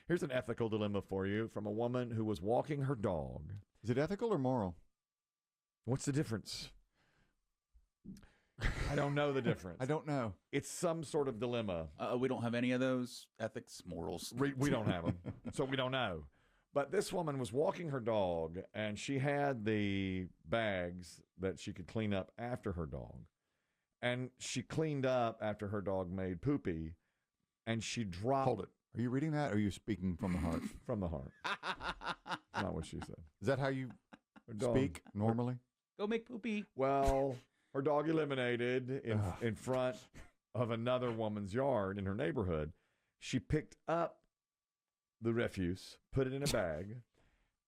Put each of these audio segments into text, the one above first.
Here's an ethical dilemma for you from a woman who was walking her dog. Is it ethical or moral? What's the difference? I don't know the difference. I don't know. It's some sort of dilemma. We don't have any of those ethics, morals. We don't have them, so we don't know. But this woman was walking her dog, and she had the bags that she could clean up after her dog. And she cleaned up after her dog made poopy, and she dropped... Hold it. Are you reading that, or are you speaking from the heart? From the heart. Not what she said. Is that how you speak normally? Go make poopy. Well, her dog eliminated in front of another woman's yard in her neighborhood. She picked up the refuse, put it in a bag,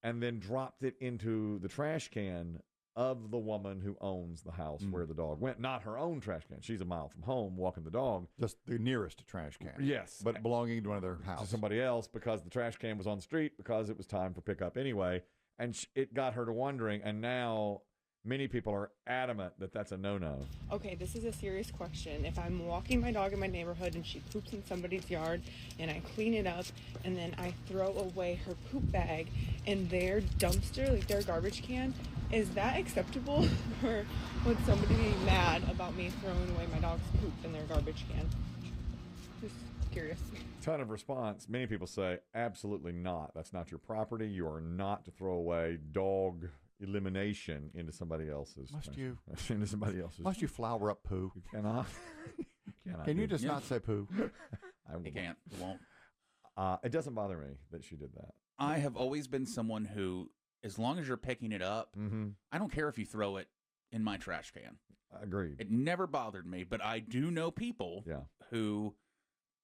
and then dropped it into the trash can of the woman who owns the house where the dog went. Not her own trash can. She's a mile from home walking the dog. Just the nearest trash can. Yes. But belonging to another house. To somebody else, because the trash can was on the street, because it was time for pickup anyway. And it got her to wondering, and now many people are adamant that that's a no-no. Okay, this is a serious question. If I'm walking my dog in my neighborhood and she poops in somebody's yard and I clean it up and then I throw away her poop bag in their dumpster, like their garbage can, is that acceptable? Or would somebody be mad about me throwing away my dog's poop in their garbage can? Just curious. Ton of response. Many people say, absolutely not. That's not your property. You are not to throw away dog elimination into somebody else's. Into somebody else's. Must you flower up poo? You cannot. Can you just not say poo? You can't. You won't. It doesn't bother me that she did that. I have always been someone who, as long as you're picking it up, I don't care if you throw it in my trash can. Agreed. It never bothered me, but I do know people who,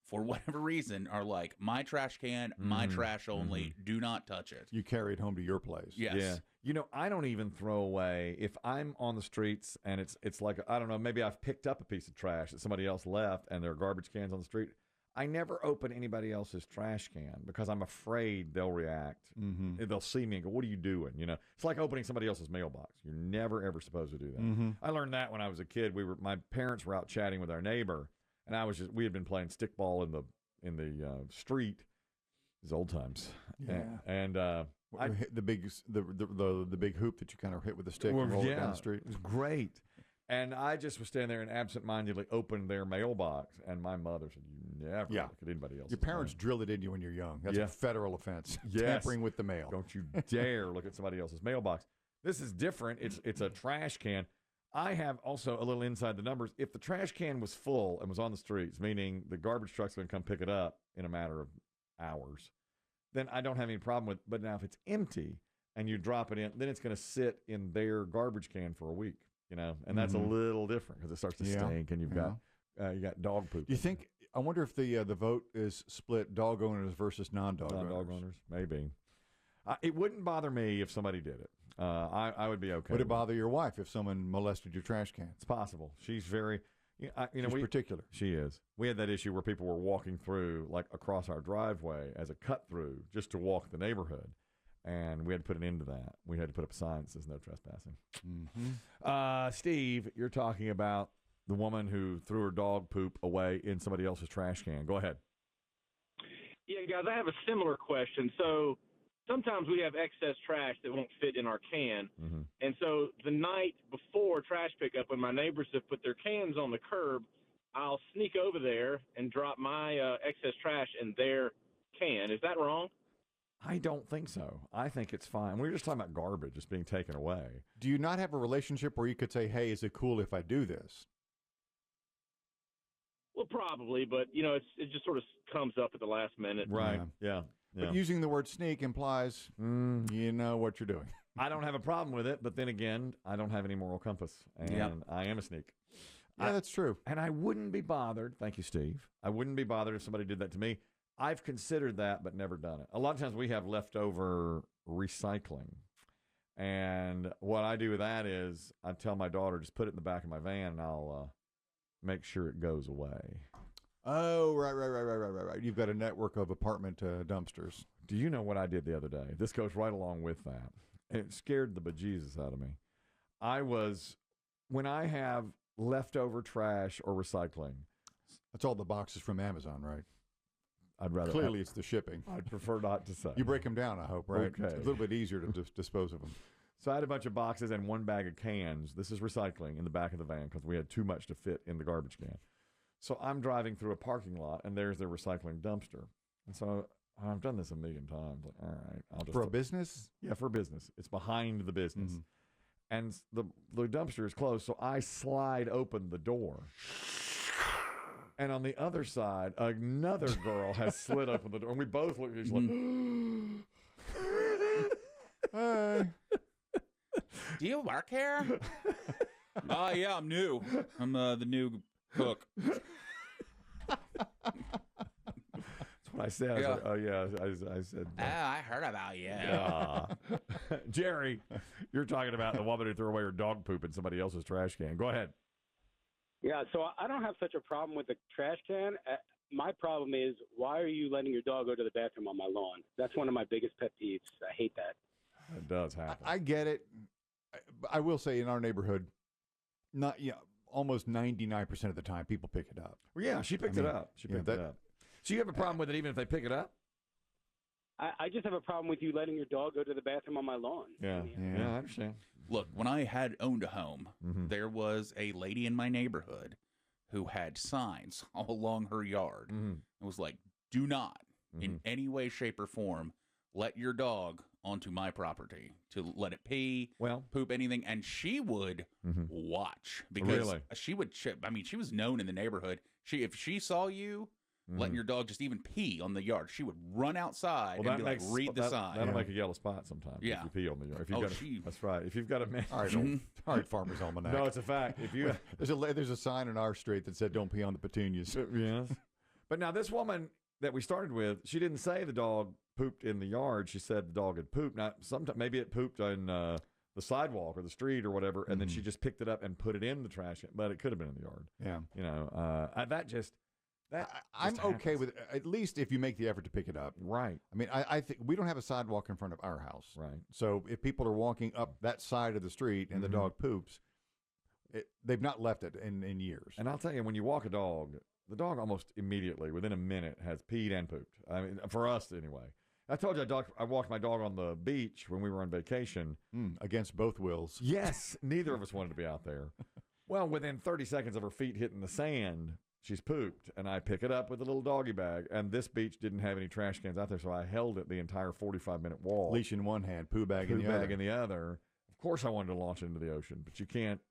for whatever reason, are like, my trash can, my trash only, do not touch it. You carry it home to your place. Yes. Yeah. You know, I don't even throw away, if I'm on the streets and it's like, I don't know, maybe I've picked up a piece of trash that somebody else left and there are garbage cans on the street. I never open anybody else's trash can because I'm afraid they'll react. They'll see me and go, what are you doing? You know, it's like opening somebody else's mailbox. You're never, ever supposed to do that. I learned that when I was a kid. My parents were out chatting with our neighbor, and we had been playing stickball in the street. It was old times. Yeah. And the big hoop that you kind of hit with a stick and roll it down the street. It was great. And I just was standing there and absentmindedly opened their mailbox, and my mother said, "You never look at anybody else." Your parents drilled it into you when you're young. That's a federal offense. Tampering with the mail. Don't you dare look at somebody else's mailbox. This is different. It's a trash can. I have also a little inside the numbers. If the trash can was full and was on the streets, meaning the garbage truck's going to come pick it up in a matter of hours, then I don't have any problem with. But now if it's empty and you drop it in, then it's going to sit in their garbage can for a week. You know, and that's a little different because it starts to stink, and you got dog poop. Do you think? I wonder if the vote is split: dog owners versus non-dog owners. Maybe. It wouldn't bother me if somebody did it. I would be okay. Would it bother your wife if someone molested your trash can? It's possible. She's very, She's particular. She is. We had that issue where people were walking through, like across our driveway as a cut through, just to walk the neighborhood. And we had to put an end to that. We had to put up a sign that says no trespassing. Steve, you're talking about the woman who threw her dog poop away in somebody else's trash can. Go ahead. Yeah, guys, I have a similar question. So sometimes we have excess trash that won't fit in our can. And so the night before trash pickup, when my neighbors have put their cans on the curb, I'll sneak over there and drop my excess trash in their can. Is that wrong? I don't think so. I think it's fine. We were just talking about garbage just being taken away. Do you not have a relationship where you could say, hey, is it cool if I do this? Well, probably, but, it just sort of comes up at the last minute. Right, yeah. But using the word sneak implies you know what you're doing. I don't have a problem with it, but then again, I don't have any moral compass, and I am a sneak. Yeah, that's true. And I wouldn't be bothered. Thank you, Steve. I wouldn't be bothered if somebody did that to me. I've considered that, but never done it. A lot of times we have leftover recycling. And what I do with that is I tell my daughter, just put it in the back of my van, and I'll make sure it goes away. Oh, right. You've got a network of apartment dumpsters. Do you know what I did the other day? This goes right along with that. It scared the bejesus out of me. When I have leftover trash or recycling. That's all the boxes from Amazon, right? I'd rather. Clearly, it's the shipping. I'd prefer not to say. You break them down, I hope, right? Okay. It's a little bit easier to dispose of them. So I had a bunch of boxes and one bag of cans. This is recycling in the back of the van because we had too much to fit in the garbage can. So I'm driving through a parking lot, and there's their recycling dumpster. And so I've done this a million times. Like, all right, I'll just For a business? Yeah, for business. It's behind the business. Mm-hmm. And the dumpster is closed, so I slide open the door. And on the other side, another girl has slid open the door, and we both look at each other like, Hey. Do you work here? Yeah, I'm new. I'm the new cook. that's what I said. Yeah. I said, oh, yeah. I said, Oh, I heard about you. Jerry, you're talking about the woman who threw away her dog poop in somebody else's trash can. Go ahead. Yeah, so I don't have such a problem with the trash can. My problem is, why are you letting your dog go to the bathroom on my lawn? That's one of my biggest pet peeves. I hate that. It does happen. I get it. I will say in our neighborhood, almost 99% of the time, people pick it up. Well, yeah, she picked it up. She picked it up. So you have a problem with it even if they pick it up? I just have a problem with you letting your dog go to the bathroom on my lawn. Yeah, I understand. Look, when I had owned a home, there was a lady in my neighborhood who had signs all along her yard. It was like, do not, in any way, shape, or form, let your dog onto my property to let it pee, poop, anything. And she would watch because she would chip. I mean, she was known in the neighborhood. If she saw you letting your dog just even pee on the yard, she would run outside and be like, read the sign. That'll make a yellow spot sometimes if you pee on the yard. If that's right. If you've got a man. All right, Farmer's Almanac. No, it's a fact. If you there's a sign in our street that said, don't pee on the petunias. Yes. But now this woman that we started with, she didn't say the dog pooped in the yard. She said the dog had pooped. Now, sometimes maybe it pooped on the sidewalk or the street or whatever, and then she just picked it up and put it in the trash can. But it could have been in the yard. Yeah. You know, I'm okay with it, at least if you make the effort to pick it up. Right. I mean, I think we don't have a sidewalk in front of our house. Right. So if people are walking up that side of the street and the dog poops, they've not left it in years. And I'll tell you, when you walk a dog, the dog almost immediately, within a minute, has peed and pooped. I mean, for us anyway. I told you I walked my dog on the beach when we were on vacation. Against both wills. Yes. Neither of us wanted to be out there. Well, within 30 seconds of her feet hitting the sand, she's pooped. And I pick it up with a little doggy bag. And this beach didn't have any trash cans out there, so I held it the entire 45-minute walk. Leash in one hand, poo bag in the other. Of course I wanted to launch it into the ocean, but you can't.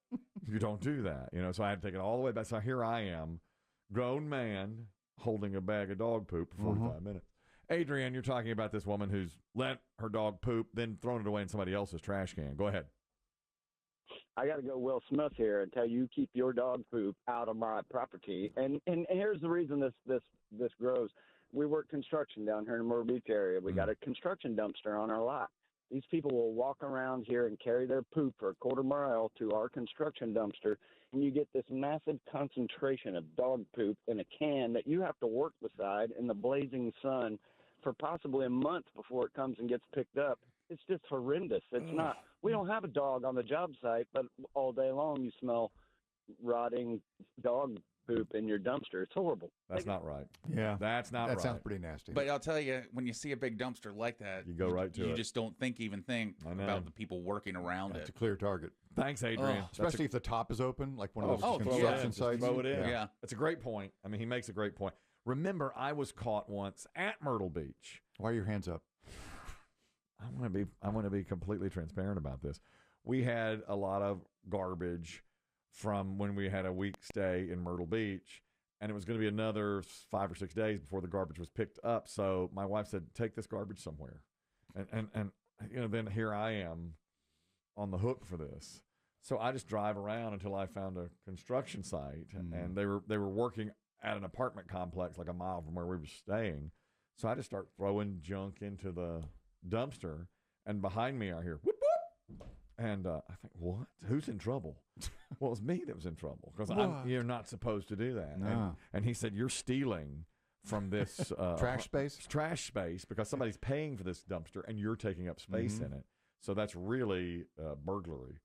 You don't do that. You know, so I had to take it all the way back. So here I am, grown man, holding a bag of dog poop for 45 minutes. Adrian, you're talking about this woman who's let her dog poop, then thrown it away in somebody else's trash can. Go ahead. I got to go Will Smith here and tell you keep your dog poop out of my property. And here's the reason this grows. We work construction down here in the Myrtle Beach area. We got a construction dumpster on our lot. These people will walk around here and carry their poop for a quarter mile to our construction dumpster, and you get this massive concentration of dog poop in a can that you have to work beside in the blazing sun for possibly a month before it comes and gets picked up. It's just horrendous. It's not. We don't have a dog on the job site, but all day long you smell rotting dog poop in your dumpster. It's horrible. That's not right. Yeah. That's not right. That sounds pretty nasty. But I'll tell you, when you see a big dumpster like that, you go right to it. You just don't even think about the people working around It's a clear target. Thanks, Adrian. Especially if the top is open, like one of those construction sites. Throw it in. Yeah. It's a great point. I mean, he makes a great point. Remember, I was caught once at Myrtle Beach. Why are your hands up? I want to be completely transparent about this. We had a lot of garbage from when we had a week stay in Myrtle Beach, and it was going to be another 5 or 6 days before the garbage was picked up. So my wife said, "Take this garbage somewhere," and you know, then here I am on the hook for this. So I just drive around until I found a construction site, and they were working at an apartment complex like a mile from where we were staying. So I just start throwing junk into the dumpster, and behind me I hear whoop whoop, and I think, what? Who's in trouble? Well, it was me that was in trouble because you're not supposed to do that. No. And he said, you're stealing from this trash space because somebody's paying for this dumpster and you're taking up space in it. So that's really burglary.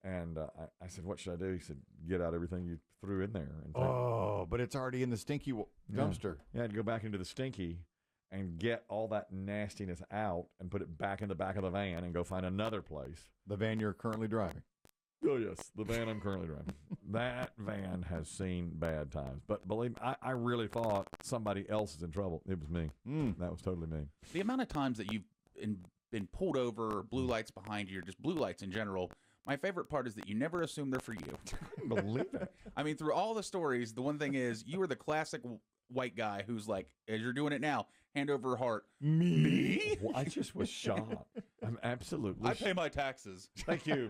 And I said, what should I do? He said, get out everything you threw in there. And Oh, but it's already in the stinky dumpster. Yeah, I'd go back into the stinky and get all that nastiness out and put it back in the back of the van and go find another place. The van you're currently driving. Oh, yes, the van I'm currently driving. That van has seen bad times. But believe me, I really thought somebody else is in trouble. It was me. That was totally me. The amount of times that you've been pulled over, blue lights behind you, or just blue lights in general, my favorite part is that you never assume they're for you. Believe it. I mean, through all the stories, the one thing is you are the classic white guy who's like, as you're doing it now, hand over heart. Me? Well, I just was shocked. I'm absolutely I pay my taxes. Thank you.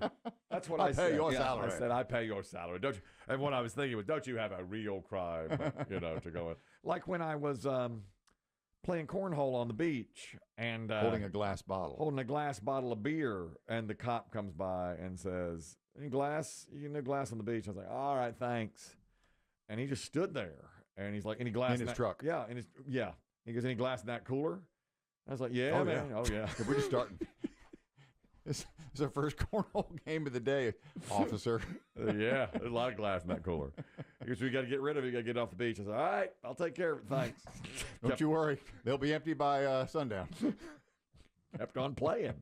That's what I said. pay your salary. I said, I pay your salary. Don't you? And what I was thinking was, don't you have a real crime, to go in? Like when I was playing cornhole on the beach and Holding a glass bottle. holding a glass bottle of beer, and the cop comes by and says, any glass? You no glass on the beach? I was like, all right, thanks. And he just stood there, and he's like, any glass In his that-" truck. Yeah, He goes, any glass in that cooler? I was like, yeah, man. yeah. Oh, yeah. We're just starting. This is our first cornhole game of the day, officer. Yeah, there's a lot of glass in that cooler. He goes, we got to get rid of it. You got to get it off the beach. I said, all right, I'll take care of it. Thanks. Don't you worry. They'll be empty by sundown. Kept on playing.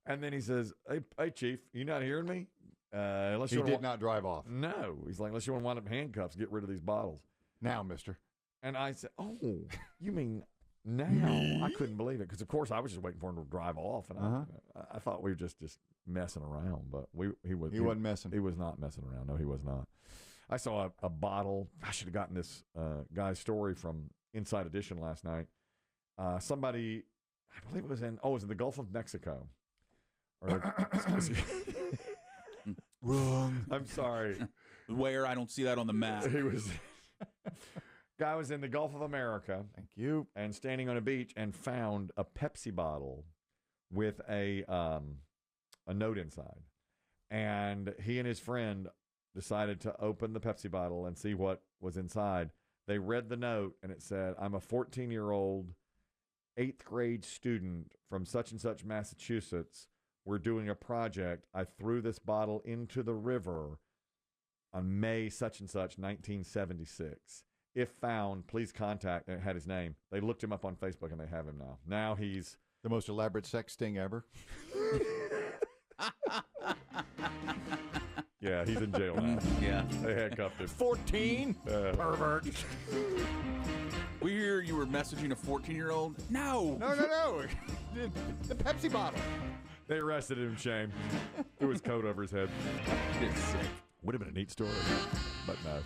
And then he says, hey, Chief, you not hearing me? Unless He you did not drive off. No. He's like, unless you want to wind up in handcuffs, get rid of these bottles. Now, mister. And I said, oh, you mean now? I couldn't believe it because, of course, I was just waiting for him to drive off. And I thought we were just messing around, but he wasn't messing. He was not messing around. No, he was not. I saw a bottle. I should have gotten this guy's story from Inside Edition last night. Somebody, I believe it was in the Gulf of Mexico. Wrong. I'm sorry. Where? I don't see that on the map. He was... Guy was in the Gulf of America. Thank you. And standing on a beach and found a Pepsi bottle with a note inside. And he and his friend decided to open the Pepsi bottle and see what was inside. They read the note and it said, I'm a 14-year-old 8th grade student from such and such Massachusetts. We're doing a project. I threw this bottle into the river on May such and such, 1976. If found, please contact. And it had his name. They looked him up on Facebook and they have him now. Now he's The most elaborate sex sting ever. yeah, he's in jail now. Yeah. They handcuffed him. 14? Pervert. We hear you were messaging a 14-year-old. No. No. The Pepsi bottle. They arrested him, Shane. Threw his coat over his head. It's sick. Would have been a neat story, but no.